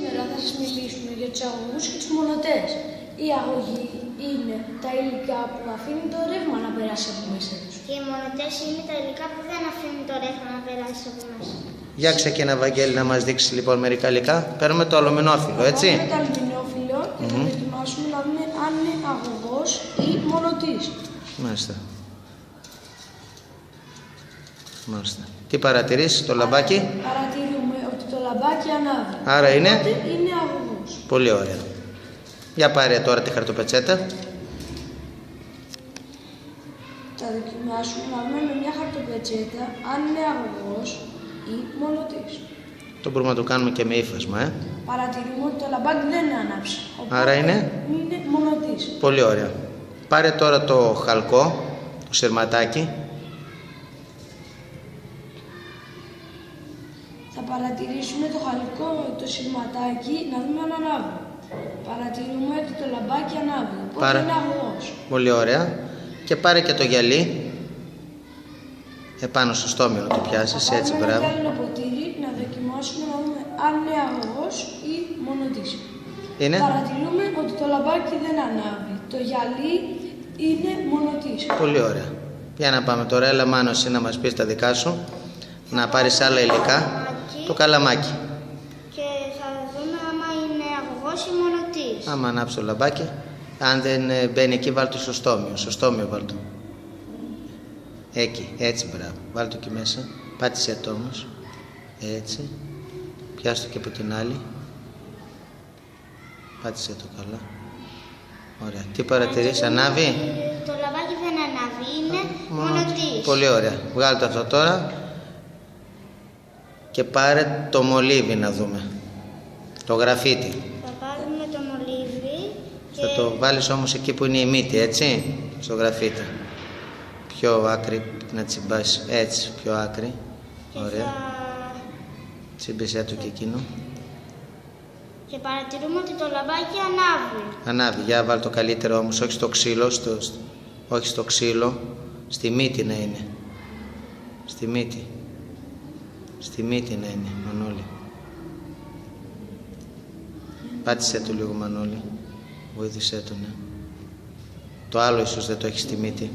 Σήμερα θα σας μιλήσουμε για τους αγωγούς και τους μονοτές. Οι αγωγοί είναι τα υλικά που αφήνουν το ρεύμα να περάσει από μέσα τους. Και οι μονοτές είναι τα υλικά που δεν αφήνουν το ρεύμα να περάσει από μέσα. Για ξεκινά, Βαγγέλη, να μας δείξει λοιπόν μερικά υλικά. Παίρνουμε το αλουμινόφυλλο, έτσι. Θα πάρουμε το αλουμινόφυλλο και θα δοκιμάσουμε να δούμε αν είναι αγωγός ή μονοτής. Μάλιστα. Μάλιστα. Τι παρατηρείς, το λαμπάκι? Παρατηρούμε ότι το λαμπάκι ανάβει. Άρα είναι? Οπότε είναι αγωγός. Πολύ ωραία. Για πάρε τώρα τη χαρτοπετσέτα. Θα δοκιμάσουμε να δούμε με μια χαρτοπετσέτα αν είναι αγωγός ή μονοτής. Το μπορούμε να το κάνουμε και με ύφασμα, Παρατηρούμε ότι το λαμπάκι δεν είναι ανάψει. Άρα είναι μονοτής. Πολύ ωραία. Πάρε τώρα το χαλκό, το σειρματάκι. Θα παρατηρήσουμε το χαλκό, το σειρματάκι, να δούμε αν ανάβει. Παρατηρούμε ότι το λαμπάκι ανάβει, οπότε είναι αγωγός. Πολύ ωραία. Και πάρε και το γυαλί. Επάνω στο στόμιο να το πιάσεις, έτσι, μπράβο. Θα πάρουμε ένα ποτήρι να δοκιμάσουμε να δούμε αν είναι αγωγός ή μονοτής. Είναι? Παρατηρούμε ότι το λαμπάκι δεν ανάβει. Το γυαλί είναι μονοτής. Πολύ ωραία. Για να πάμε τώρα, έλα Μάνο, εσύ να μας πεις τα δικά σου. Να πάρεις άλλα υλικά. Το καλαμάκι. Και θα δούμε άμα είναι αγωγός ή μονοτής. Άμα ανάψει το λαμπάκι. Αν δεν μπαίνει εκεί, βάλ' το στο στόμιο. Στο στόμιο βάλ' το. Εκεί, έτσι, μπράβο. Βάλ' το εκεί μέσα. Πάτησε το όμως. Έτσι. Πιάσ' το και από την άλλη. Πάτησε το καλά. Ωραία. Τι παρατηρείς, ανάβει? Το λαμπάκι δεν ανάβει, είναι μονοτής. Πολύ ωραία. Βγάλ' το αυτό τώρα. Και πάρε το μολύβι να δούμε. Το γραφίτι. Θα πάρουμε το μολύβι και... Θα το βάλεις όμως εκεί που είναι η μύτη, έτσι, στο γραφίτι. Πιο άκρη να τσιμπάς, έτσι, πιο άκρη. Ωραία. Τσίμπησέ το και εκείνο. Και παρατηρούμε ότι το λαμπάκι ανάβει. Ανάβει. Για βάλ' το καλύτερο όμως, όχι στο ξύλο, όχι στο ξύλο. Στη μύτη να είναι. Στη μύτη. Στη μύτη να είναι, Μανώλη. Πάτησέ το λίγο, Μανώλη. Βοήθησέ το, ναι. Το άλλο ίσως δεν το έχει στη μύτη.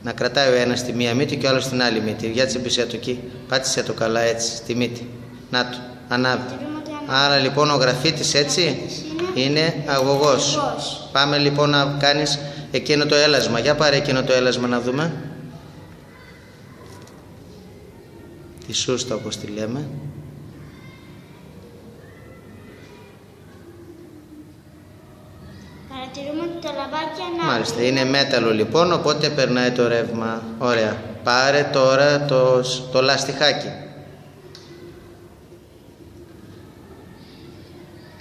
Να κρατάει ο ένας στη μία μύτη και ο άλλος στην άλλη μύτη. Για τσιμπησέ το εκεί. Πάτησέ το καλά, έτσι, στη μύτη. Να το, ανάβει. Άρα λοιπόν ο γραφίτης, έτσι, είναι αγωγός. Πάμε λοιπόν να κάνεις εκείνο το έλασμα. Για πάρε εκείνο το έλασμα να δούμε. Τη σούστα, όπως τη λέμε. Παρατηρούμε ότι το λαμπάκι ανάβει. Μάλιστα, είναι μέταλλο λοιπόν, οπότε περνάει το ρεύμα. Ωραία. Πάρε τώρα το λαστιχάκι.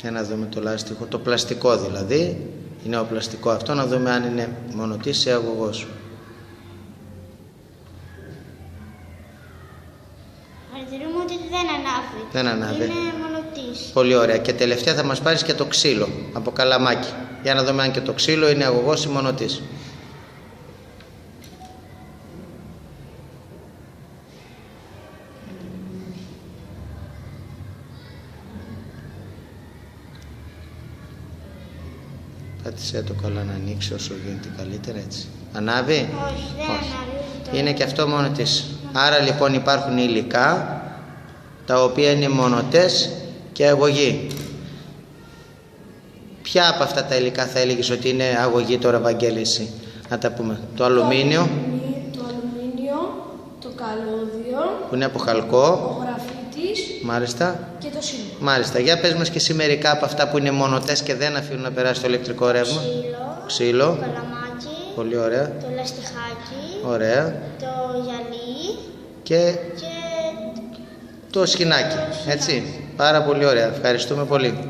Για να δούμε το λάστιχο, το πλαστικό δηλαδή. Είναι ο πλαστικό αυτό, να δούμε αν είναι μονοτής ή αγωγός. Παρατηρούμε ότι δεν ανάβει. Δεν ανάβει. Είναι μονοτής. Πολύ ωραία. Και τελευταία θα μας πάρεις και το ξύλο από καλαμάκι. Για να δούμε αν και το ξύλο είναι αγωγός ή μονοτής. Πάτησέ το καλά να ανοίξει όσο γίνεται καλύτερα, έτσι. Ανάβει? Όχι, δεν ανάβει. Είναι και αυτό μονοτής. Άρα λοιπόν υπάρχουν υλικά τα οποία είναι μονοτές και αγωγοί. Ποια από αυτά τα υλικά θα έλεγες ότι είναι αγωγή τώρα, Βαγγέλη, εσύ? Να τα πούμε. Το αλουμίνιο. Το αλουμίνιο, το καλώδιο. Που είναι από χαλκό. Ο γραφίτης. Μάλιστα. Και το σύλλογο. Μάλιστα. Για πες μας και εσύ μερικά από αυτά που είναι μονοτές και δεν αφήνουν να περάσει το ηλεκτρικό ρεύμα. Ξύλο. Το καλαμάκι. Πολύ ωραία. Το λαστιχάκι. Ωραία. Το γυαλί. Και το σχοινάκι. Έτσι. Πάρα πολύ ωραία. Ευχαριστούμε πολύ.